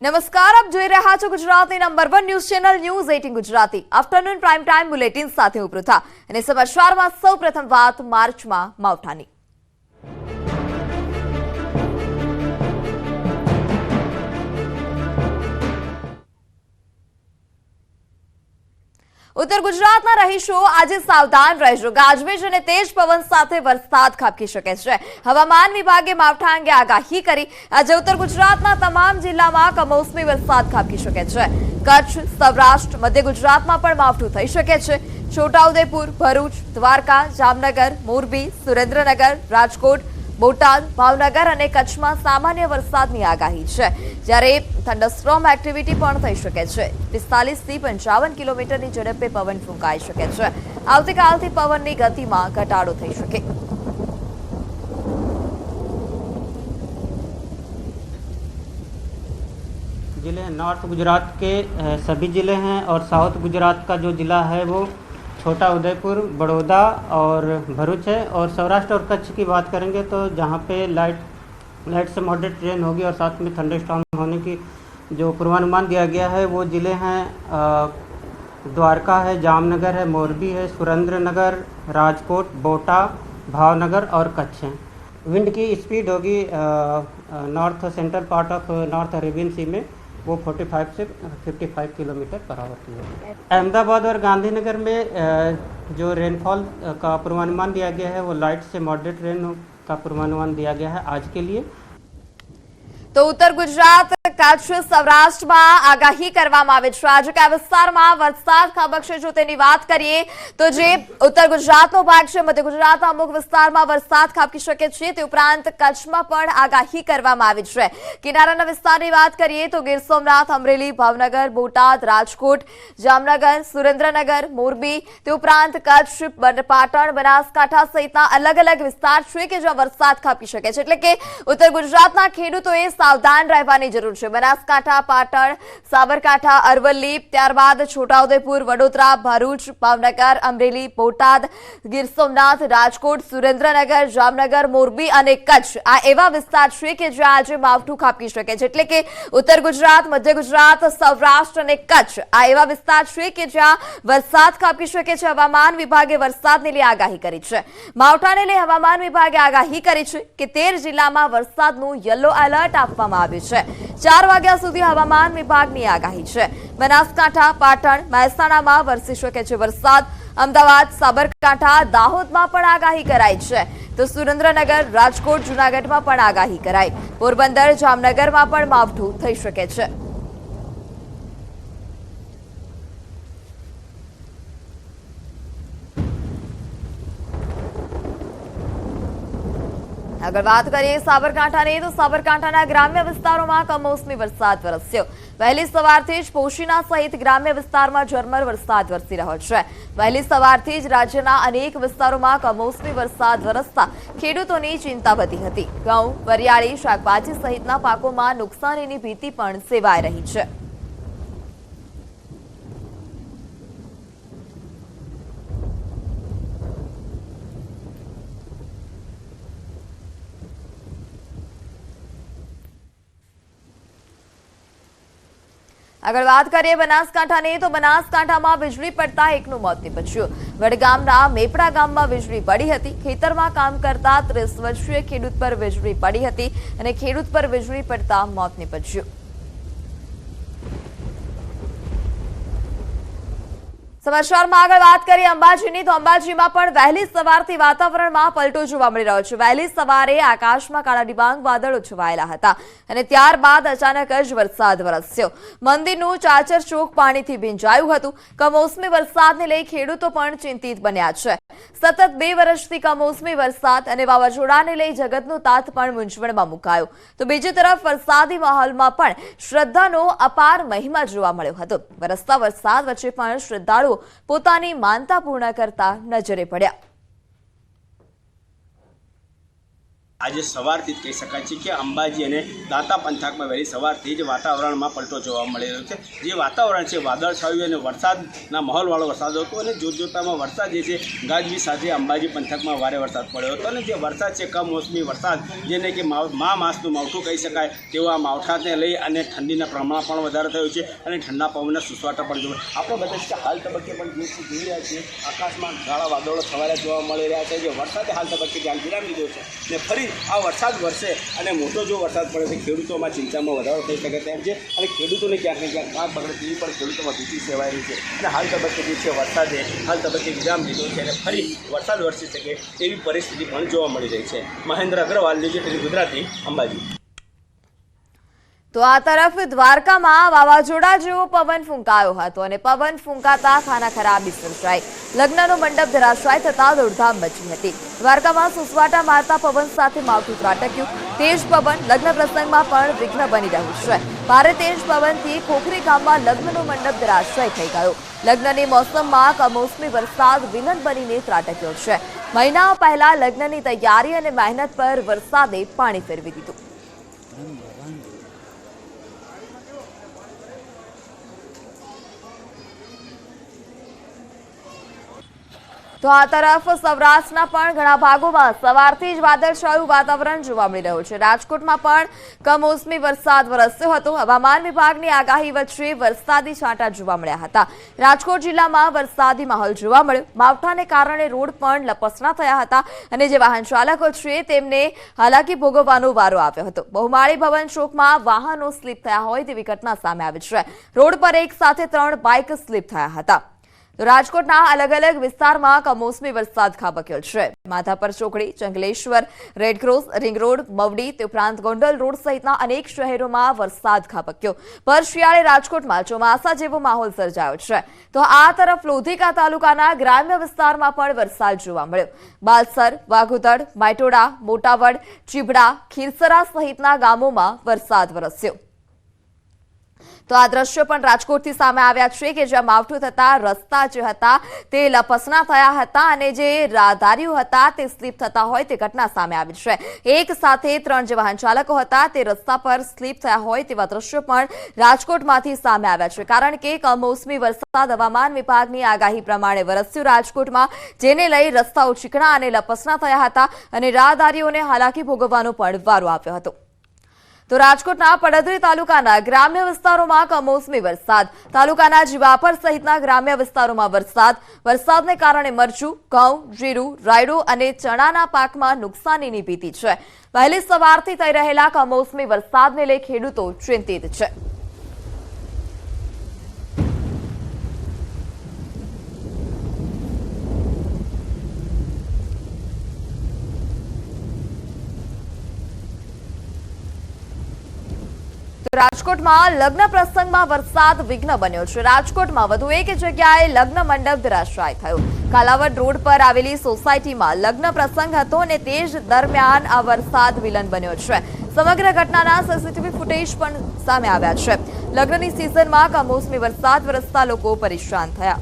નમસ્કાર, આપ જોઈ રહ્યા છો ગુજરાતની number 1 news channel news 18 Gujarati afternoon prime time bulletin સાથે હું પૃથા અને સમાચારમાં સૌપ્રથમ વાત માર્ચમાં માવઠાની। ઉત્તર ગુજરાતના રહીશો આજે સાવધાન રહેજો। ગાજવીજ અને તેજ પવન સાથે વરસાદ ખાબકી શકે છે। હવામાન વિભાગે માવઠા અંગે આગાહી કરી। આજે ઉત્તર ગુજરાતના તમામ જિલ્લામાં કમોસમી વરસાદ ખાબકી શકે છે। કચ્છ, સૌરાષ્ટ્ર, મધ્ય ગુજરાતમાં પણ માવઠું થઈ શકે છે। છોટાઉદેપુર, ભરૂચ, દ્વારકા, જામનગર, મોરબી, સુરેન્દ્રનગર, રાજકોટ, બોટાદ, ભાવનગર અને કચ્છમાં સામાન્ય વરસાદની આગાહી છે, જ્યારે થંડરસ્ટોર્મ એક્ટિવિટી પણ થઈ શકે છે। 45 થી 55 કિલોમીટરની ઝડપે પવન ફૂંકાઈ શકે છે। આવતીકાલથી પવનની ગતિમાં ઘટાડો થઈ શકે। जिले नॉर्थ गुजरात के सभी ज़िले हैं और साउथ गुजरात का जो ज़िला है वो छोटा उदयपुर, बड़ौदा और भरूच है। और सौराष्ट्र और कच्छ की बात करेंगे तो जहाँ पे लाइट से मॉडरेट रेन होगी और साथ में थंडरस्टॉर्म होने की जो पूर्वानुमान दिया गया है वो ज़िले हैं द्वारका है, जामनगर है, मोरबी है, सुरेंद्रनगर, राजकोट, बोटा, भावनगर और कच्छ हैं। विंड की स्पीड होगी north central part of north Arabian sea में वो 45 से 55 किलोमीटर पर आवर की है। अहमदाबाद और गांधीनगर में जो रेनफॉल का पूर्वानुमान दिया गया है वो लाइट से मॉडरेट रेन का पूर्वानुमान दिया गया है आज के लिए। तो उत्तर गुजरात, कच्छ, સૌરાષ્ટ્રમાં આગાહી કરવામાં આવી છે। આજે કયા વિસ્તારમાં વરસાદ ખાબકશે જો તેની વાત કરીએ તો જે ઉત્તર ગુજરાતનો ભાગ છે, મધ્ય ગુજરાતના અમુક વિસ્તારમાં વરસાદ ખાબકી શકે છે। તે ઉપરાંત કચ્છમાં પણ આગાહી કરવામાં આવી છે। કિનારાના વિસ્તારની વાત કરીએ તો ગીર સોમનાથ, અમરેલી, ભાવનગર, બોટાદ, રાજકોટ, જામનગર, સુરેન્દ્રનગર, મોરબી, તે ઉપરાંત કચ્છ, પાટણ, બનાસકાંઠા સહિતના અલગ અલગ વિસ્તાર છે કે જ્યાં વરસાદ ખાબકી શકે છે। એટલે કે ઉત્તર ગુજરાતના ખેડૂતોએ સાવધાન રહેવાની જરૂર છે। બનાસકાંઠા, પાટણ, સાબરકાંઠા, અરવલ્લી, ત્યારબાદ છોટાઉદેપુર, વડોદરા, ભરૂચ, ભાવનગર, અમરેલી, બોટાદ, ગીર સોમનાથ, રાજકોટ, સુરેન્દ્રનગર, જામનગર, મોરબી અને કચ્છ આ એવા વિસ્તાર છે કે જ્યાં આજે માવઠું ખાબકી શકે છે। એટલે કે ઉત્તર ગુજરાત, મધ્ય ગુજરાત, સૌરાષ્ટ્ર અને કચ્છ આ એવા વિસ્તાર છે કે જ્યાં વરસાદ ખાબકી શકે છે। હવામાન વિભાગે વરસાદને લઈ આગાહી કરી છે। માવઠાને લઈ હવામાન વિભાગે આગાહી કરી છે કે 13 જિલ્લામાં વરસાદનું યલો એલર્ટ આપવામાં આવ્યું છે। 4 વાગ્યા સુધી હવામાન વિભાગની આગાહી છે। બનાસકાંઠા, પાટણ, મહેસાણામાં વરસી શકે છે વરસાદ। અમદાવાદ, સાબરકાંઠા, દાહોદમાં પણ આગાહી કરાઈ છે। તો સુરેન્દ્રનગર, રાજકોટ, જૂનાગઢમાં પણ આગાહી કરાઈ। પોરબંદર, જામનગરમાં પણ માવઠું થઈ શકે છે। આગળ વાત કરીએ સાબરકાંઠાની તો સાબરકાંઠાના ગ્રામ્ય વિસ્તારોમાં કમોસમી વરસાદ વરસ્યો। વહેલી સવારથી જ પોશીના સહિત ગ્રામ્ય વિસ્તારમાં ઝરમર વરસાદ વરસી રહ્યો છે। વહેલી સવારથી જ રાજ્યના અનેક વિસ્તારોમાં કમોસમી વરસાદ વરસતા ખેડૂતોની ચિંતા વધી હતી। ઘઉં, વરિયાળી, શાકભાજી સહિતના પાકોમાં નુકસાનીની ભીતિ પણ સેવાઈ રહી છે। આગળ વાત કરીએ બનાસકાંઠાની તો બનાસકાંઠામાં વીજળી પડતા એકનું મોત નીપજ્યું। વડગામના મેપડા ગામમાં વીજળી પડી હતી। ખેતરમાં કામ કરતા 30 વર્ષીય ખેડૂત પર વીજળી પડી હતી અને ખેડૂત પર વીજળી પડતા મોત નીપજ્યું। સમાચારમાં આગળ વાત કરીએ અંબાજીની તો અંબાજીમાં પણ વહેલી સવારથી વાતાવરણમાં પલટો જોવા મળી રહ્યો છે। વહેલી સવારે આકાશમાં કાળા ડિબાંગ વાદળો છવાયેલા હતા અને ત્યારબાદ અચાનક જ વરસાદ વરસ્યો। મંદિરનું ચાચર ચોક પાણીથી ભીંજાયું હતું। કમોસમી વરસાદને લઈ ખેડૂતો પણ ચિંતિત બન્યા છે। સતત 2 વર્ષથી કમોસમી વરસાદ અને વાવાઝોડાને લઈ જગતનો તાત પણ મૂંઝવણમાં મુકાયો। તો બીજી તરફ વરસાદી માહોલમાં પણ શ્રદ્ધાનો અપાર મહિમા જોવા મળ્યો હતો। વરસતા વરસાદ વચ્ચે પણ શ્રદ્ધાળુઓ પોતાની માનતા પૂર્ણ કરતા નજરે પડ્યા। આજે સવારથી જ કહી શકાય છે કે અંબાજી અને દાંતા પંથકમાં વહેલી સવારથી જ વાતાવરણમાં પલટો જોવા મળી રહ્યો છે. જે વાતાવરણ છે વાદળછાયું અને વરસાદના માહોલવાળો વરસાદ હતો અને જોતજોતામાં વરસાદ જે છે ગાજવીજ સાથે અંબાજી પંથકમાં ભારે વરસાદ પડ્યો હતો અને જે વરસાદ છે કમોસમી વરસાદ જેને કે મા માસનું માવઠું કહી શકાય તેવા માવઠાને લઈ અને ઠંડીના પ્રમાણ પણ વધારે થયું છે અને ઠંડા પવનના સુસવાટા પણ જોવા આપણે બધા કે હાલ તબક્કે પણ જોઈ રહ્યા છીએ આકાશમાં કાળા વાદળો સવારે જોવા મળી રહ્યા છે. જે વરસાદે હાલ તબક્કે ધ્યાન વિરામ લીધો છે ને ફરી આ વરસાદ વરસે અને મોટો જો વરસાદ પડે તો ખેડૂતોમાં ચિંતામાં વધારો થઈ શકે તેમ છે અને ખેડૂતોને ક્યાંક ને ક્યાંક કાંક બગડે તેવી પણ ખેડૂતોમાં ભીતિ સેવાઈ રહી છે. અને હાલ તબક્કે જે છે વરસાદે હાલ તબક્કે વિરામ લીધો છે અને ફરી વરસાદ વરસી શકે તેવી પરિસ્થિતિ પણ જોવા મળી રહી છે. મહેન્દ્ર અગ્રવાલ, ન્યૂઝ 18 ગુજરાતી, અંબાજી. તો આ તરફ દ્વારકામાં વાવાઝોડા જેવો પવન ફૂંકાયો હતો અને પવન ફૂંકાતા ખાના ખરાબી સર્જાઈ. લગ્નનો મંડપ ધરાશાય થતા દોડધામ મચી હતી. દ્વારકામાં સુસવાટા મારતા પવન સાથે માવઠું ત્રાટક્યું. તેજ પવન લગ્ન પ્રસંગમાં પણ વિઘ્ન બની રહ્યું છે. ભારે તેજ પવનથી ખોખરી ગામમાં લગ્નનો મંડપ ધરાશાય થઈ ગયો. લગ્નની મોસમમાં કમોસમી વરસાદ વિલન બનીને ત્રાટક્યો છે. મહિના પહેલા લગ્નની તૈયારી અને મહેનત પર વરસાદે પાણી ફેરવી દીધું. તો આ તરફ સૌરાષ્ટ્રના પણ ઘણા ભાગોમાં સવારથી જ વાદળછાયું વાતાવરણ જોવા મળી રહ્યું છે. રાજકોટમાં પણ કમોસમી વરસાદ વરસ્યો હતો. હવામાન વિભાગની આગાહી વચ્ચે વરસાદી છાંટા જોવા મળ્યા હતા. રાજકોટ જિલ્લામાં વરસાદી માહોલ જોવા મળ્યો. માવઠાને કારણે રોડ પણ લપસણા થયા હતા અને જે વાહન ચાલકો છે તેમને હાલાકી ભોગવવાનો વારો આવ્યો હતો. બહુમાળી ભવન ચોકમાં વાહનો સ્લીપ થયા હોય તેવી ઘટના સામે આવી છે. રોડ પર એક સાથે 3 બાઇક સ્લીપ થયા હતા. રાજકોટના અલગ અલગ વિસ્તારમાં કમોસમી વરસાદ ખાબક્યો છે. માધાપર ચોકડી, Jangleshwar, Red Cross, ring road, Mavdi તે ઉપરાંત ગોંડલ રોડ સહિતના અનેક શહેરોમાં વરસાદ ખાબક્યો. ભર શિયાળે રાજકોટમાં ચોમાસા જેવો માહોલ સર્જાયો છે. તો આ તરફ લોધિકા તાલુકાના ગ્રામ્ય વિસ્તારમાં પણ વરસાદ જોવા મળ્યો. બાલસર, વાઘોતડ, માયટોડા, મોટાવડ, ચીબડા, ખીરસરા સહિતના ગામોમાં વરસાદ વરસ્યો. તો આ દ્રશ્યો પણ રાજકોટથી સામે આવ્યા છે કે જ્યાં માવઠું થતા રસ્તા જે હતા તે લપસણા થયા હતા અને જે રાહદારીઓ હતા તે સ્લીપ થતા હોય તે ઘટના સામે આવી છે. એક સાથે 3 જે વાહન ચાલકો હતા તે રસ્તા પર સ્લીપ થયા હોય તેવા દ્રશ્યો પણ રાજકોટમાંથી સામે આવ્યા છે. કારણ કે કમોસમી વરસાદ હવામાન વિભાગની આગાહી પ્રમાણે વરસ્યો રાજકોટમાં, જેને લઈ રસ્તાઓ ચીકણા અને લપસણા થયા હતા અને રાહદારીઓને હાલાકી ભોગવવાનો પણ વારો આવ્યો હતો. તો રાજકોટના પડદરી તાલુકાના ગ્રામ્ય વિસ્તારોમાં કમોસમી વરસાદ. તાલુકાના જીવાપર સહિતના ગ્રામ્ય વિસ્તારોમાં વરસાદને કારણે મરચું, ઘઉં, જીરું, રાયડો અને ચણાના પાકમાં નુકસાનીની ભીતિ છે. વહેલી સવારથી થઈ રહેલા કમોસમી વરસાદને લઈ ખેડૂતો ચિંતિત છે. રાજકોટમાં લગ્ન પ્રસંગમાં વરસાદ વિઘ્ન બન્યો છે. રાજકોટમાં વધુ એક જગ્યાએ લગ્ન મંડપ ધરાશાય થયો. કાલાવડ રોડ પર આવેલી સોસાયટીમાં લગ્ન પ્રસંગ હતો અને તે જ દરમિયાન આ વરસાદ વિલન બન્યો છે. સમગ્ર ઘટનાના સીસીટીવી ફૂટેજ પણ સામે આવ્યા છે. લગ્નની સિઝનમાં કમોસમી વરસાદ વરસતા લોકો પરેશાન થયા.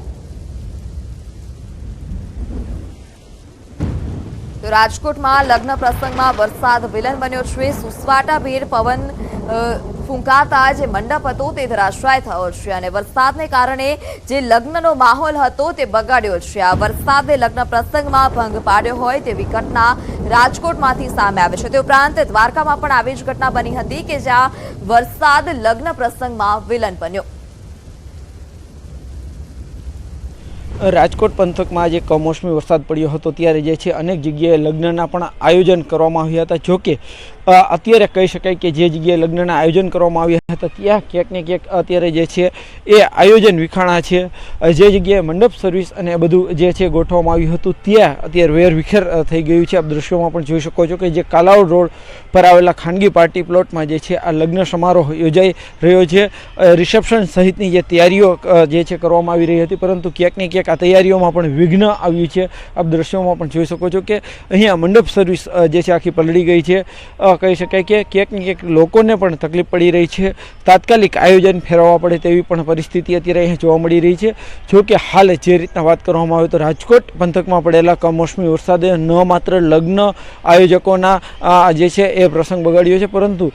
તો રાજકોટમાં લગ્ન પ્રસંગમાં વરસાદ વિલન બન્યો છે. સુસવાટાભેર પવન ફૂંકાતા જે મંડપ હતો તે ધરાશાય થયો છે અને વરસાદને કારણે જે લગ્નનો માહોલ હતો તે બગાડ્યો છે. આ વરસાદે લગ્ન પ્રસંગમાં ભંગ પાડ્યો હોય તેવી ઘટના રાજકોટમાંથી સામે આવે છે. તે ઉપરાંત દ્વારકામાં પણ આવી જ ઘટના બની હતી કે જ્યાં વરસાદ લગ્ન પ્રસંગમાં વિલન બન્યો. રાજકોટ પંથકમાં જે કમોસમી વરસાદ પડ્યો હતો ત્યારે જે છે અનેક જગ્યાએ લગ્નના પણ આયોજન કરવામાં આવ્યા હતા. જોકે અત્યારે કહી શકાય કે જે જગ્યાએ લગ્નના આયોજન કરવામાં આવ્યા હતા ત્યાં ક્યાંક ને ક્યાંક અત્યારે જે છે એ આયોજન વિખાણા છે. જે જગ્યાએ મંડપ સર્વિસ અને બધું જે છે ગોઠવવામાં આવ્યું હતું ત્યાં અત્યારે વેરવિખેર થઈ ગયું છે. આપ દ્રશ્યોમાં પણ જોઈ શકો છો કે જે કાલાવડ રોડ પર આવેલા ખાનગી પાર્ટી પ્લોટમાં જે છે આ લગ્ન સમારોહ યોજાઈ રહ્યો છે. રિસેપ્શન સહિતની જે તૈયારીઓ જે છે કરવામાં આવી રહી હતી, પરંતુ ક્યાંક ને ક્યાંક આ તૈયારીઓમાં પણ વિઘ્ન આવ્યું છે. આપ દ્રશ્યોમાં પણ જોઈ શકો છો કે અહીંયા મંડપ સર્વિસ જે છે આખી પલળી ગઈ છે. કહી શકાય કે ક્યાંક ને ક્યાંક લોકોને પણ તકલીફ પડી રહી છે। તાત્કાલિક આયોજન ફેરવવા પડે તેવી પણ પરિસ્થિતિ અત્યારે અહીં જોવા મળી રહી છે। જો કે હાલ જે રીતના વાત કરવામાં આવે તો રાજકોટ પંથકમાં પડેલા કમોસમી વરસાદે ન માત્ર લગ્ન આયોજકોના જે છે એ પ્રસંગ બગાડ્યો છે, પરંતુ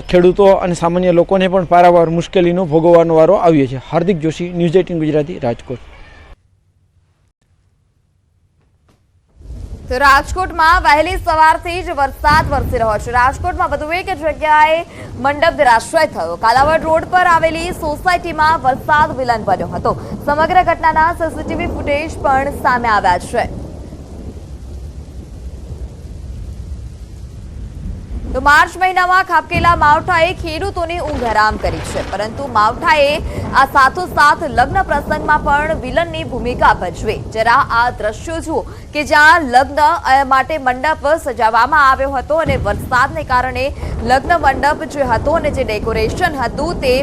ખેડૂતો અને સામાન્ય લોકોને પણ પારાવાર મુશ્કેલીનો ભોગવવાનો વારો આવ્યો છે। હાર્દિક જોશી, ન્યૂઝ 18 ગુજરાતી, રાજકોટ। તો રાજકોટમાં વહેલી સવારથી જ વરસાદ વરસી રહ્યો છે। રાજકોટમાં વધુ એક જગ્યાએ મંડપ ધરાશય થયો। કાલાવડ રોડ પર આવેલી સોસાયટીમાં વરસાદ વિલન બન્યો હતો। સમગ્ર ઘટનાના સીસીટીવી ફૂટેજ પણ સામે આવ્યા છે। તો માર્ચ મહિનામાં ખાબકેલા માવઠાએ ખેડૂતોની ઊંઘ હરામ કરી છે, પરંતુ માવઠાએ આ સાથોસાથ લગ્ન પ્રસંગમાં પણ વિલનની ભૂમિકા ભજવી। જરા આ દ્રશ્યો જુઓ કે જ્યાં લગ્ન માટે મંડપ સજાવવામાં આવ્યો હતો અને વરસાદને કારણે લગ્ન મંડપ જે હતો અને જે ડેકોરેશન હતું તે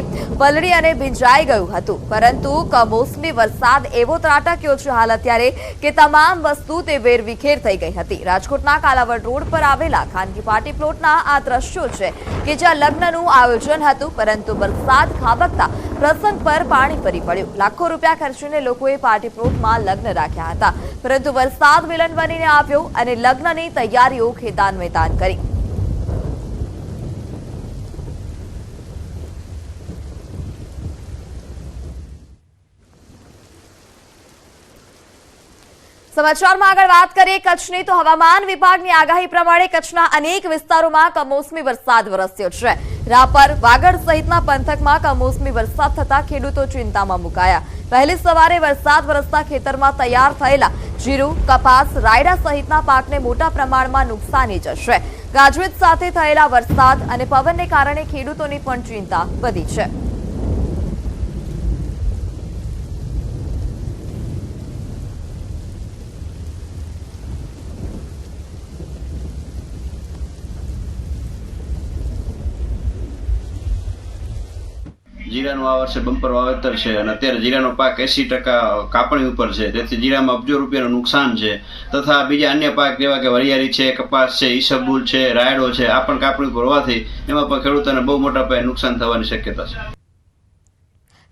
પલળી અને ભીંજાઈ ગયું હતું, પરંતુ કમોસમી વરસાદ એવો ત્રાટક્યો છે હાલ અત્યારે કે તમામ વસ્તુ તે વેરવિખેર થઈ ગઈ હતી। રાજકોટના કાલાવડ રોડ પર આવેલા ખાનગી પાર્ટી પ્લોટના આ દ્રશ્યો છે કે જ્યાં લગ્નનું આયોજન હતું, પરંતુ વરસાદ ખાબકતા પ્રસંગ પર પાણી ફરી પડ્યું। લાખો રૂપિયા ખર્ચીને લોકોએ પાર્ટી પ્લોટમાં લગ્ન રાખ્યા હતા, પરંતુ વરસાદ વિલન બનીને આવ્યો અને લગ્નની તૈયારીઓ ખેતાન મેદાન કરી। સમાચારમાં આગળ વાત કરીએ કચ્છની, તો હવામાન વિભાગની આગાહી પ્રમાણે કચ્છના અનેક વિસ્તારોમાં કમોસમી વરસાદ વરસ્યો છે। રાપર, વાગડ સહિતના પંથકમાં કમોસમી વરસાદ થતા ખેડૂતો ચિંતામાં મુકાયા। વહેલી સવારે વરસાદ વરસતા ખેતરમાં તૈયાર થયેલા જીરું, કપાસ, રાયડા સહિતના પાકને મોટા પ્રમાણમાં નુકસાની જશે। ગાજવીજ સાથે થયેલા વરસાદ અને પવનને કારણે ખેડૂતોની પણ ચિંતા વધી છે। જીરાનું આ વર્ષે બમ્પર વાવેતર છે અને અત્યારે જીરાનો પાક 80% કાપણી ઉપર છે, તેથી જીરામાં અબજો રૂપિયાનું નુકસાન છે, તથા બીજા અન્ય પાક જેવા કે વરિયાળી છે, કપાસ છે, ઈસબગુલ છે, રાયડો છે, આ પણ કાપણી ઉપર હોવાથી એમાં પણ ખેડૂતોને બહુ મોટા પાયે નુકસાન થવાની શક્યતા છે।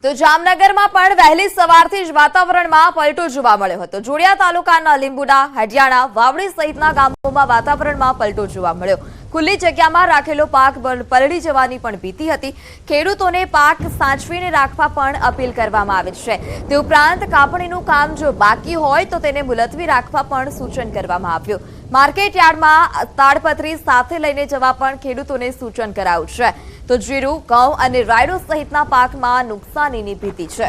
તો જામનગરમાં પણ વહેલી સવારથી જ વાતાવરણમાં પલટો જોવા મળ્યો હતો। જોડિયા તાલુકાના લીંબુડા, હડિયાણા, વાવડી સહિતના ગામોમાં વાતાવરણમાં પલટો જોવા મળ્યો। ખુલ્લી જગ્યામાં રાખેલો પાક પલળી જવાની પણ ભીતિ હતી। ખેડૂતોને પાક સાચવીને રાખવા પણ અપીલ કરવામાં આવી છે। તે ઉપરાંત કાપણીનું કામ જો બાકી હોય તો તેને મુલતવી રાખવા પણ સૂચન કરવામાં આવ્યું। માર્કેટ યાર્ડમાં તાડપત્રી સાથે લઈને જવા પણ ખેડૂતોને સૂચન કરાયું છે। તો જીરું, ઘઉં અને રાયડો સહિતના પાકમાં નુકસાનીની ભીતિ છે।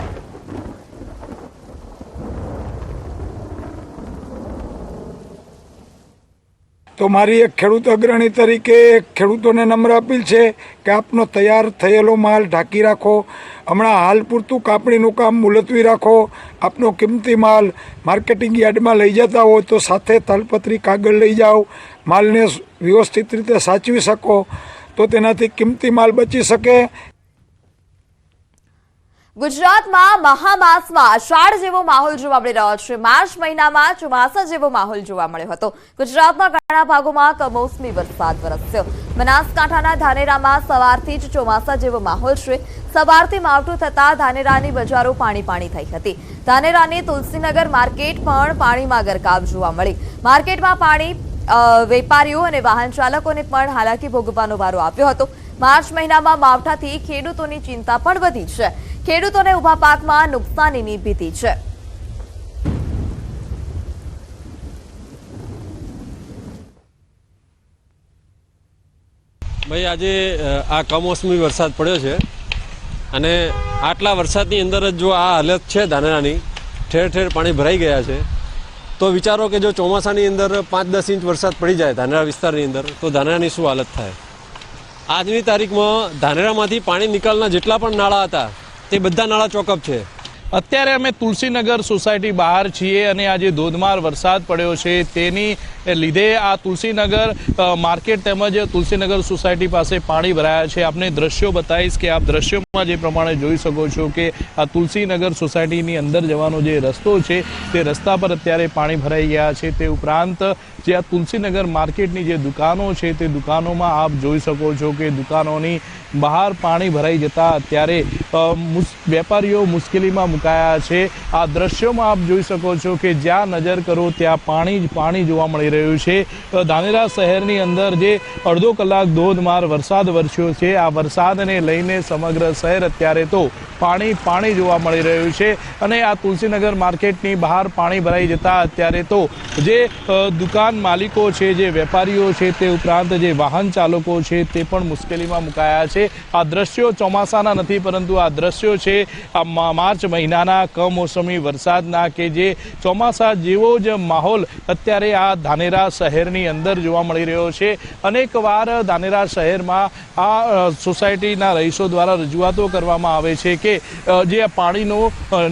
તો મારી એક ખેડૂત અગ્રણી તરીકે ખેડૂતોને નમ્ર અપીલ છે કે આપનો તૈયાર થયેલો માલ ઢાંકી રાખો। હમણાં હાલ પૂરતું કાપણીનું કામ મુલતવી રાખો। આપનો કિંમતી માલ માર્કેટિંગ યાર્ડમાં લઈ જતા હો તો સાથે તાલપત્રી કાગળ લઈ જાઓ। માલને વ્યવસ્થિત રીતે સાચવી શકો તો તેનાથી કિંમતી માલ બચી શકે। ગુજરાતમાં મહામાસમાં અષાઢ જેવો માહોલ જોવા મળી રહ્યો છે। માર્ચ મહિનામાં ચોમાસા જેવો માહોલ જોવા મળ્યો હતો। ગુજરાતના ઘણા ભાગોમાં કમોસમી વરસાદ વરસ્યો। બનાસકાંઠાના ધાનેરામાં સવારથી જ ચોમાસા જેવો માહોલ છે। સવારથી માવઠું થતા ધાનેરાની બજારો પાણી થઈ હતી। ધાનેરાની તુલસીનગર માર્કેટ પણ પાણીમાં ગરકાવ જોવા મળી। માર્કેટમાં પાણી વેપારીઓ અને વાહન ચાલકોને પણ હાલાકી ભોગવવાનો વારો આવ્યો હતો। માર્ચ મહિનામાં માવઠાથી ખેડૂતોની ચિંતા પણ વધી છે। ખેડૂતોને ઉભા પાકમાં નુકસાનીની ભીતિ છે। ભાઈ, આજે આ કમોસમી વરસાદ પડ્યો છે અને આટલા વરસાદની અંદર જ જો આ હાલત છે ધાનેરાની, ઠેર ઠેર પાણી ભરાઈ ગયા છે, તો વિચારો કે જો ચોમાસાની અંદર 5-10 ઇંચ વરસાદ પડી જાય ધાનેરા વિસ્તારની અંદર તો ધાનેરાની શું હાલત થાય। આજની તારીખમાં ધાનેરામાંથી પાણી નિકાલના જેટલા પણ નાળા હતા તે બધા નાળા ચોકઅપ છે। અત્યારે અમે તુલસીનગર સોસાયટી બહાર છીએ અને આજે ધોધમાર વરસાદ પડ્યો છે તેની લીધે આ તુલસીનગર માર્કેટ તેમજ તુલસીનગર સોસાયટી પાસે પાણી ભરાયા છે। આપને દ્રશ્યો બતાવીશ કે આપ દ્રશ્યોમાં જે પ્રમાણે જોઈ શકો છો કે આ તુલસીનગર સોસાયટીની અંદર જવાનો જે રસ્તો છે તે રસ્તા પર અત્યારે પાણી ભરાઈ ગયા છે। તે ઉપરાંત જે આ તુલસીનગર માર્કેટની જે દુકાનો છે તે દુકાનોમાં આપ જોઈ શકો છો કે દુકાનોની બહાર પાણી ભરાઈ જતા અત્યારે વેપારીઓ મુશ્કેલીમાં મુકાયા છે। આ દ્રશ્યોમાં આપ જોઈ શકો છો કે જ્યાં નજર કરો ત્યાં પાણી જ પાણી જોવા મળી રહ્યું છે। ધાનેરા શહેરની અંદર જે અડધો કલાક ધોધમાર વરસાદ વરસ્યો છે, આ વરસાદને લઈને સમગ્ર શહેર અત્યારે તો પાણી જોવા મળી રહ્યું છે અને આ તુલસીનગર માર્કેટની બહાર પાણી ભરાઈ જતા અત્યારે તો જે દુકાન માલિકો છે, જે વેપારીઓ છે, તે ઉપરાંત જે વાહન ચાલકો છે તે પણ મુશ્કેલીમાં મુકાયા છે। આ દ્રશ્યો ચોમાસાના નથી, પરંતુ આ દ્રશ્યો છે આ માર્ચ મહિનાના કમોસમી વરસાદના કે જે ચોમાસા જેવો જ માહોલ અત્યારે આ ધાનેરા શહેરની અંદર જોવા મળી રહ્યો છે। અનેકવાર ધાનેરા શહેરમાં આ સોસાયટીના રહીશો દ્વારા રજૂઆતો કરવામાં આવે છે કે જે પાણીનો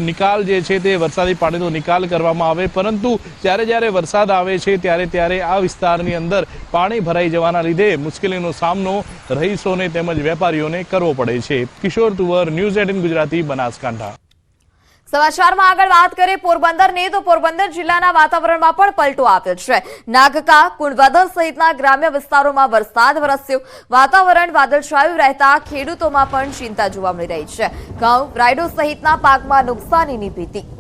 નિકાલ જે છે તે વરસાદી પાણીનો નિકાલ કરવામાં આવે, પરંતુ જ્યારે વરસાદ આવે છે ત્યારે આ વિસ્તારની અંદર પાણી ભરાઈ જવાના લીધે મુશ્કેલીનો સામનો રહીશોને તેમજ વેપારીઓને કરવો પડે છે। કિશોર તુવર, ન્યૂઝ 18 ગુજરાતી, બનાસકાંઠા। સમાચારમાં આગળ વાત કરીએ પોરબંદરની, તો પોરબંદર જિલ્લાના વાતાવરણમાં પણ પલટો આવ્યો છે। નાગકા, કુંડવદર સહિતના ગ્રામ્ય વિસ્તારોમાં વરસાદ વરસ્યો। વાતાવરણ વાદળછાયું રહેતા ખેડૂતોમાં પણ ચિંતા જોવા મળી રહી છે। ઘઉં, રાયડો સહિતના પાકમાં નુકસાનીની ભીતિ।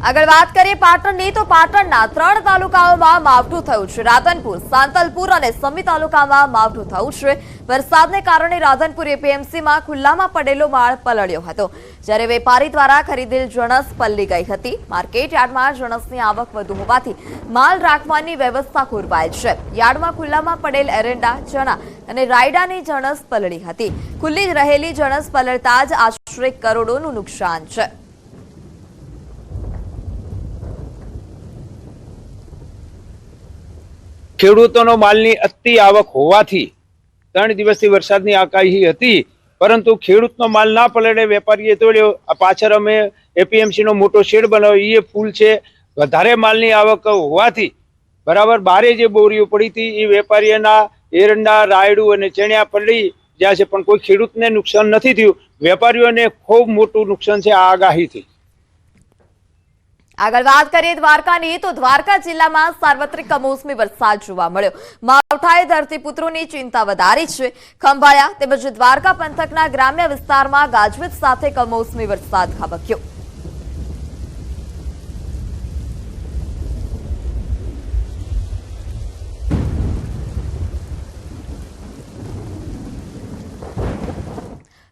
આગળ વાત કરીએ પાટણની, તો પાટણના 3 તાલુકાઓમાં માવઠું થયું છે। રાધનપુર, સાંતલપુર અને સમી તાલુકામાં માવઠું થયું છે। વરસાદને કારણે રાધનપુર એપીએમસીમાં ખુલ્લામાં પડેલો માળ પલળ્યો હતો, જ્યારે વેપારી દ્વારા ખરીદેલ જણસ પલળી ગઈ હતી। માર્કેટ યાર્ડમાં જણસની આવક વધુ હોવાથી માલ રાખવાની વ્યવસ્થા ખોરવાઈ છે। યાર્ડમાં ખુલ્લામાં પડેલ એરંડા, ચણા અને રાયડાની જણસ પલળી હતી। ખુલ્લી રહેલી જણસ પલળતા જ આશરે કરોડોનું નુકસાન છે। ખેડૂતોનો માલની અતિ આવક હોવાથી 3 દિવસથી વરસાદની આગાહી હતી, પરંતુ ખેડૂતનો માલ ના પલળે વેપારીએ તોડ્યો। આ પાછળ અમે એપીએમસી નો મોટો શેડ બનાવ્યો, એ ફૂલ છે। વધારે માલની આવક હોવાથી બરાબર બારે જે બોરીઓ પડી હતી એ વેપારીઓના એરંડા, રાયડું અને ચણિયા પલળી જ્યાં છે, પણ કોઈ ખેડૂતને નુકસાન નથી થયું। વેપારીઓને ખૂબ મોટું નુકસાન છે આ આગાહીથી। આગળ વાત કરીએ દ્વારકાની, તો દ્વારકા જિલ્લામાં સાર્વત્રિક કમોસમી વરસાદ જોવા મળ્યો। માવઠાએ ધરતીપુત્રોની ચિંતા વધારી છે। ખંભાળિયા તેમજ દ્વારકા પંથકના ગ્રામ્ય વિસ્તારમાં ગાજવીજ સાથે કમોસમી વરસાદ ખાબક્યો।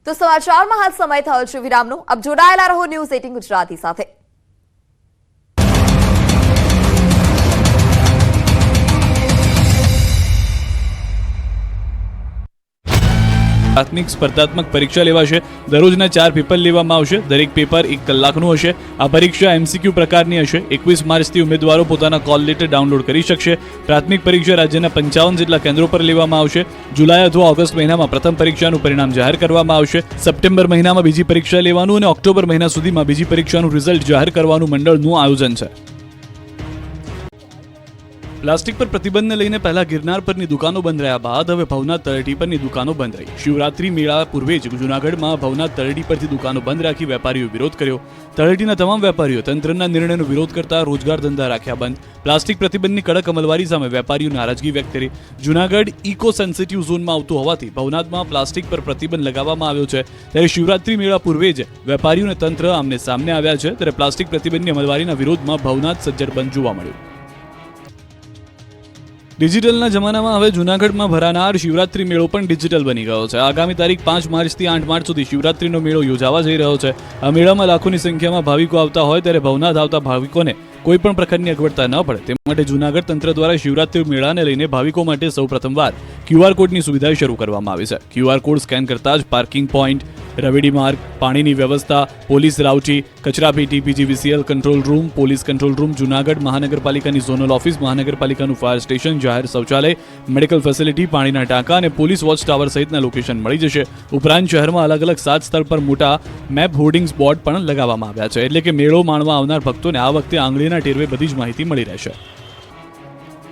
તો સમાચારમાં હાલ સમય થયો છે વિરામનો। अब જોડાયેલા રહો ન્યૂઝ 18 ગુજરાતી સાથે। પ્રાથમિક સ્પર્ધાત્મક પરીક્ષા લેવાશે। દરરોજના 4 પેપર લેવામાં આવશે। દરેક પેપર 1 કલાકનું હશે। આ પરીક્ષા એમસીક્યુ પ્રકારની હશે। 21 માર્ચથી ઉમેદવારો પોતાના કોલ લેટર ડાઉનલોડ કરી શકશે। પ્રાથમિક પરીક્ષા રાજ્યના 55 જેટલા કેન્દ્રો પર લેવામાં આવશે। જુલાઈ અથવા ઓગસ્ટ મહિનામાં પ્રથમ પરીક્ષાનું પરિણામ જાહેર કરવામાં આવશે। સપ્ટેમ્બર મહિનામાં બીજી પરીક્ષા લેવાનું અને ઓક્ટોબર મહિના સુધીમાં બીજી પરીક્ષાનું રિઝલ્ટ જાહેર કરવાનું મંડળનું આયોજન છે। પ્લાસ્ટિક પર પ્રતિબંધને લઈને પહેલા ગિરનાર પરની દુકાનો બંધ રહ્યા બાદ હવે ભવનાથ તળેટી પરની દુકાનો બંધ રહી। શિવરાત્રી મેળા પૂર્વે જ જૂનાગઢમાં ભવનાથ તળેટી પરથી દુકાનો બંધ રાખી વેપારીઓ વિરોધ કર્યો। તળેટીના તમામ વેપારીઓ તંત્રના નિર્ણયનો વિરોધ કરતા રોજગાર ધંધા રાખ્યા બંધ। પ્લાસ્ટિક પ્રતિબંધની કડક અમલવારી સામે વેપારીઓ નારાજગી વ્યક્ત કરી। જૂનાગઢ ઇકો સેન્સિટિવ ઝોનમાં આવતું હોવાથી ભવનાથમાં પ્લાસ્ટિક પર પ્રતિબંધ લગાવવામાં આવ્યો છે, ત્યારે શિવરાત્રી મેળા પૂર્વે જ વેપારીઓ અને તંત્ર આમને સામને આવ્યા છે, ત્યારે પ્લાસ્ટિક પ્રતિબંધની અમલવારીના વિરોધમાં ભવનાથ સજ્જડ બંધ જોવા મળ્યું। ડિજિટલના જમાનામાં હવે જૂનાગઢમાં ભરાનાર શિવરાત્રી મેળો પણ ડિજિટલ બની ગયો છે। આગામી તારીખ 5 માર્ચથી 8 માર્ચ સુધી શિવરાત્રીનો મેળો યોજાવા જઈ રહ્યો છે। આ મેળામાં લાખોની સંખ્યામાં ભાવિકો આવતા હોય, ત્યારે ભવનાથ આવતા ભાવિકોને કોઈ પણ પ્રકારની અગવડતા ન પડે તે માટે જૂનાગઢ તંત્ર દ્વારા શિવરાત્રી મેળાને લઈને ભાવિકો માટે સૌ પ્રથમવાર QR કોડની સુવિધા શરૂ કરવામાં આવી છે। QR કોડ સ્કેન કરતા જ પાર્કિંગ પોઈન્ટ, રવેડી માર્ગ, પાણીની વ્યવસ્થા, પોલીસ રાવટી, કચરાપેટી, PGVCL control room, police control room, Junagadh મહાનગરપાલિકાની ઝોનલ ઓફિસ, મહાનગરપાલિકાનું ફાયર સ્ટેશન, જાહેર શૌચાલય, મેડિકલ ફેસિલિટી, પાણીના ટાંકા અને પોલીસ વોચ ટાવર સહિતના લોકેશન મળી જશે। ઉપરાંત શહેરમાં અલગ અલગ 7 સ્થળ પર મોટા મેપ હોર્ડિંગ્સ બોર્ડ પણ લગાવવામાં આવ્યા છે, એટલે કે મેળો માણવા આવનાર ભક્તોને આ વખતે આંગળીના ટેરવે બધી જ માહિતી મળી રહેશે।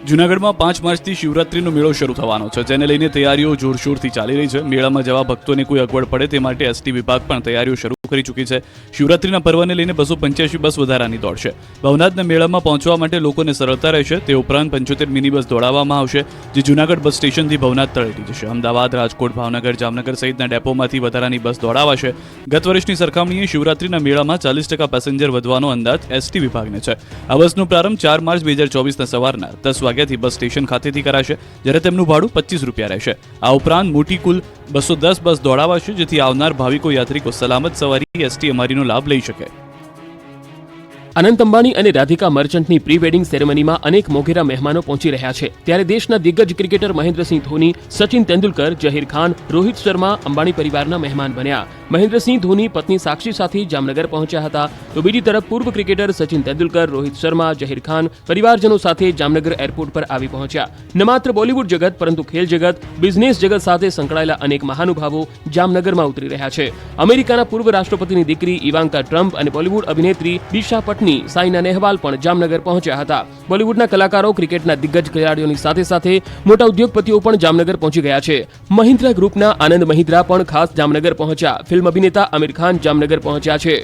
જૂનાગઢમાં 5 માર્ચથી શિવરાત્રીનો મેળો શરૂ થવાનો છે, જેને લઈને તૈયારીઓ જોરશોરથી ચાલી રહી છે। મેળામાં જવા ભક્તોને કોઈ અગવડ પડે તે માટે એસટી વિભાગ પણ તૈયારીઓ શરૂ કરી ચૂકી છે. શિવરાત્રીના પર્વને લઈને 285 બસ વધારાની દોડશે. ભવનાથના મેળામાં પહોંચવા માટે લોકોને સરળતા રહેશે. તે ઉપરાંત 75 મિની બસ દોડાવવામાં આવશે, જે જૂનાગઢ બસ સ્ટેશનથી ભવનાથ તળેટી જશે. અમદાવાદ, રાજકોટ, ભાવનગર, જામનગર સહિતના ડેપોમાંથી વધારાની બસ દોડાવાશે. ગત વર્ષની સરખામણીએ શિવરાત્રીના મેળામાં 40% પેસેન્જર વધવાનો અંદાજ એસટી વિભાગને છે. આ બસનો પ્રારંભ 4 માર્ચ 2024ના સવારના 10 વાગ્યાથી બસ સ્ટેશન ખાતેથી કરાશે, જ્યારે તેમનું ભાડું ₹25 રહેશે. આ ઉપરાંત મોટી કુલ 210 બસ દોડાવાશે, જેથી આવનાર ભાવિકો યાત્રિકો સલામત સવારી એસટી અમારીનો લાભ લઈ શકે. અનંત અંબાણી અને રાધિકા મર્ચન્ટની પ્રી વેડિંગ સેરેમનીમાં અનેક મોઘેરા મહેમાનો પહોંચી રહ્યા છે. ત્યારે દેશના દિગ્ગજ ક્રિકેટર મહેન્દ્રસિંહ ધોની, સચિન તેંડુલકર, જહીર ખાન, રોહિત શર્મા અંબાણી પરિવારના મહેમાન બન્યા. મહેન્દ્રસિંહ ધોની પત્ની સાક્ષી સાથે જામનગર પહોંચ્યા હતા, તો બીજી તરફ પૂર્વ ક્રિકેટર સચિન તેંડુલકર, રોહિત શર્મા, જહીર ખાન પરિવારજનો સાથે જામનગર એરપોર્ટ પર આવી પહોંચ્યા. ન માત્ર બોલિવૂડ જગત પરંતુ ખેલ જગત, બિઝનેસ જગત સાથે સંકળાયેલા અનેક મહાનુભાવો જામનગરમાં ઉતરી રહ્યા છે. અમેરિકાના પૂર્વ રાષ્ટ્રપતિની દીકરી ઇવાંકા ટ્રમ્પ અને બોલિવૂડ અભિનેત્રી દિશા પટની સાઇના નેહવાલ પણ જામનગર પહોંચ્યા હતા. બોલિવૂડના કલાકારો, ક્રિકેટના દિગ્ગજ ખેલાડીઓની સાથે સાથે મોટા ઉદ્યોગપતિઓ પણ જામનગર પહોંચી ગયા છે. મહિન્દ્રા ગ્રુપના આનંદ મહિન્દ્રા પણ ખાસ જામનગર પહોંચ્યા. ફિલ્મ અભિનેતા આમિર ખાન જામનગર પહોંચ્યા છે.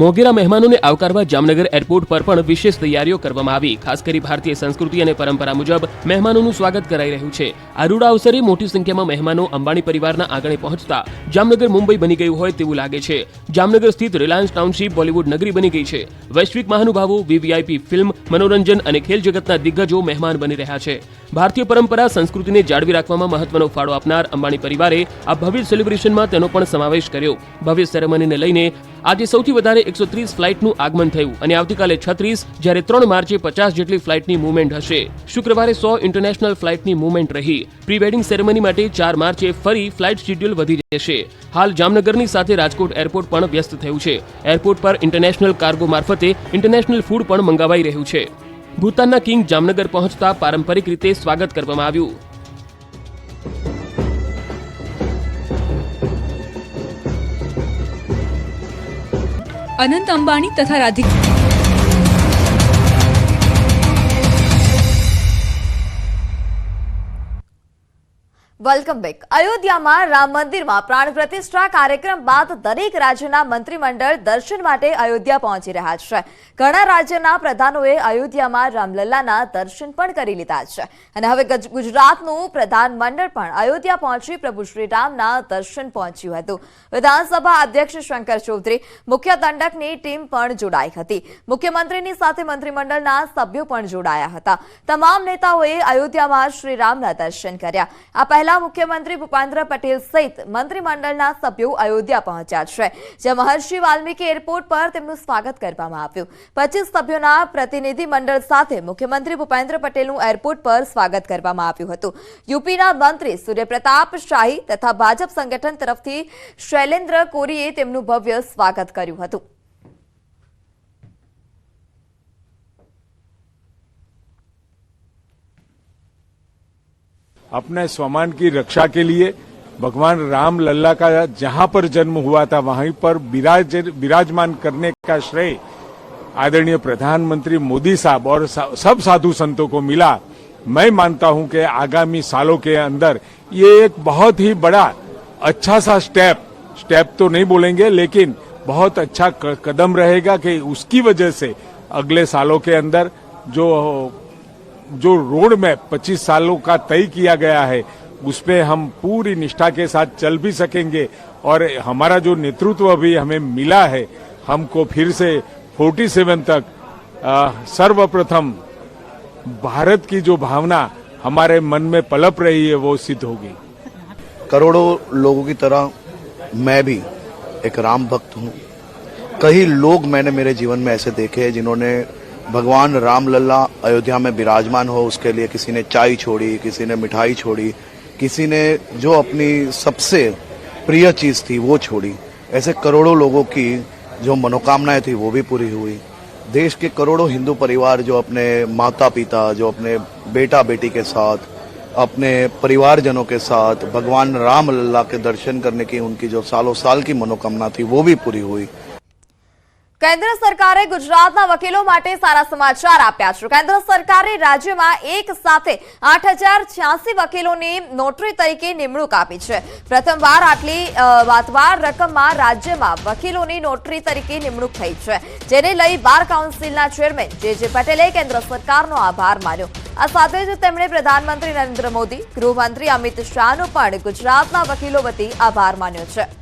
મોગેરા મહેમાનોને આવકારવા જામનગર એરપોર્ટ પર પણ વિશેષ તૈયારીઓ કરવામાં આવી. ખાસ કરી ભારતીય સંસ્કૃતિ અને પરંપરા મુજબ મહેમાનોનું સ્વાગત કરાઈ રહ્યું છે. આ રૂડા અવસરે મોટી સંખ્યામાં મહેમાનો અંબાણી પરિવારના આંગણે પહોંચતા જામનગર મુંબઈ બની ગયું હોય તેવું લાગે છે. જામનગર સ્થિત રિલાયન્સ ટાઉનશીપ બોલિવૂડ નગરી બની ગઈ છે. વૈશ્વિક મહાનુભાવો, વીવીઆઈપી, ફિલ્મ, મનોરંજન અને ખેલ જગતના દિગ્ગજો મહેમાન બની રહ્યા છે. ભારતીય પરંપરા, સંસ્કૃતિને જાળવી રાખવામાં મહત્વનો ફાળો આપનાર અંબાણી પરિવારે આ ભવ્ય સેલિબ્રેશનમાં તેનો પણ સમાવેશ કર્યો. ભવ્ય સેરેમનીને લઈને આજે સૌથી વધારે 130 ફ્લાઇટનું આગમન થયું અને આવતીકાલે 36, જ્યારે 3 માર્ચે 50 જેટલી ફ્લાઇટની મૂવમેન્ટ હશે. શુક્રવારે 100 ઇન્ટરનેશનલ ફ્લાઇટની મૂવમેન્ટ રહી. પ્રી વેડિંગ સેરેમની માટે 4 માર્ચે ફરી ફ્લાઇટ શેડ્યુલ વધી જશે. હાલ જામનગરની સાથે રાજકોટ એરપોર્ટ પણ વ્યસ્ત થયું છે. એરપોર્ટ પર ઇન્ટરનેશનલ કાર્ગો મારફતે ઇન્ટરનેશનલ ફૂડ પણ મંગાવાઈ રહ્યું છે. ભૂતાનના કિંગ જામનગર પહોંચતા પારંપરિક રીતે સ્વાગત કરવામાં આવ્યું. અનંત અંબાણી તથા રાધિકા વેલકમ બેક. અયોધ્યામાં રામ મંદિરમાં પ્રાણ પ્રતિષ્ઠા કાર્યક્રમ બાદ દરેક રાજ્યના મંત્રીમંડળ દર્શન માટે અયોધ્યા પહોંચી રહ્યા છે. ઘણા રાજ્યના પ્રધાનોએ અયોધ્યામાં રામલલ્લાના દર્શન પણ કરી લીધા છે અને હવે ગુજરાતનું પ્રધાનમંડળ પણ અયોધ્યા પહોંચી પ્રભુ શ્રીરામના દર્શન પહોંચ્યું હતું. વિધાનસભા અધ્યક્ષ શંકર ચૌધરી, મુખ્ય દંડકની ટીમ પણ જોડાઈ હતી. મુખ્યમંત્રીની સાથે મંત્રીમંડળના સભ્યો પણ જોડાયા હતા. તમામ નેતાઓએ અયોધ્યામાં શ્રીરામના દર્શન કર્યા. આ પહેલા મુખ્યમંત્રી ભૂપેન્દ્ર પટેલ સહિત મંત્રીમંડળના સભ્યો અયોધ્યા પહોંચ્યા છે, જ્યાં મહર્ષિ વાલ્મીકી એરપોર્ટ પર તેમનું સ્વાગત કરવામાં આવ્યું. 25 સભ્યોના પ્રતિનિધિમંડળ સાથે મુખ્યમંત્રી ભૂપેન્દ્ર પટેલનું એરપોર્ટ પર સ્વાગત કરવામાં આવ્યું હતું. યુપીના મંત્રી સૂર્યપ્રતાપ શાહી તથા ભાજપ સંગઠન તરફથી શૈલેન્દ્ર કોરીએ તેમનું ભવ્ય સ્વાગત કર્યું હતું. अपने स्वमान की रक्षा के लिए भगवान राम लल्ला का जहां पर जन्म हुआ था वहीं पर विराजमान करने का श्रेय आदरणीय प्रधानमंत्री मोदी साहब और सब साधु संतों को मिला. मैं मानता हूं कि आगामी सालों के अंदर ये एक बहुत ही बड़ा अच्छा सा स्टेप तो नहीं बोलेंगे, लेकिन बहुत अच्छा कदम रहेगा कि उसकी वजह से अगले सालों के अंदर जो रोड मैप 25 सालों का तय किया गया है उस पे हम पूरी निष्ठा के साथ चल भी सकेंगे. और हमारा जो नेतृत्व अभी हमें मिला है, हमको फिर से 47 तक सर्वप्रथम भारत की जो भावना हमारे मन में पलप रही है वो सिद्ध होगी. करोड़ों लोगों की तरह मैं भी एक राम भक्त हूँ. कई लोग मैंने मेरे जीवन में ऐसे देखे हैं जिन्होंने भगवान रामलला अयोध्या में विराजमान हो उसके लिए किसी ने चाय छोड़ी, किसी ने मिठाई छोड़ी, किसी ने जो अपनी सबसे प्रिय चीज थी वो छोड़ी. ऐसे करोड़ों लोगों की जो मनोकामनाएं थी वो भी पूरी हुई. देश के करोड़ों हिंदू परिवार जो अपने माता पिता, जो अपने बेटा बेटी के साथ, अपने परिवारजनों के साथ भगवान रामलला के दर्शन करने की उनकी जो सालों साल की मनोकामना थी वो भी पूरी हुई. કેન્દ્ર સરકારે ગુજરાતના વકીલો માટે સારા સમાચાર આપ્યા છે. કેન્દ્ર સરકારે રાજ્યમાં એક સાથે 8086 વકીલોની નોટરી તરીકે નિમણૂક આપી છે. પ્રથમવાર આટલી વાતવાર રકમમાં રાજ્યમાં વકીલોની નોટરી તરીકે નિમણૂક થઈ છે, જેને લઈ બાર કાઉન્સિલના ચેરમેન જે પટેલે કેન્દ્ર સરકારનો આભાર માન્યો. આ સાથે જ તેમણે પ્રધાનમંત્રી નરેન્દ્ર મોદી, ગૃહમંત્રી અમિત શાહનો પણ ગુજરાતના વકીલો વતી આભાર માન્યો છે.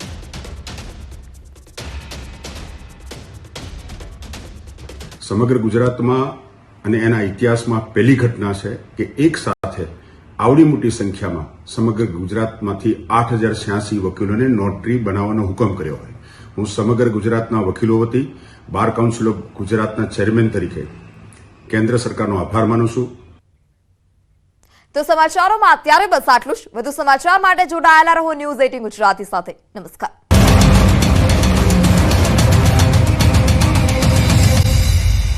સમગ્ર ગુજરાતમાં અને એના ઇતિહાસમાં પહેલી ઘટના છે કે એક સાથે આવડી મોટી સંખ્યામાં સમગ્ર ગુજરાતમાંથી 8086 વકીલોને નોટરી બનાવવાનો હુકમ કર્યો હોય. હું સમગ્ર ગુજરાતના વકીલો વતી બાર કાઉન્સિલ ઓફ ગુજરાતના ચેરમેન તરીકે કેન્દ્ર સરકારનો આભાર માનું છું. તો સમાચારોમાં અત્યારે બસ આટલું જ. વધુ સમાચાર માટે જોડાયેલા રહો ન્યૂઝ 18 ગુજરાતી સાથે. નમસ્કાર.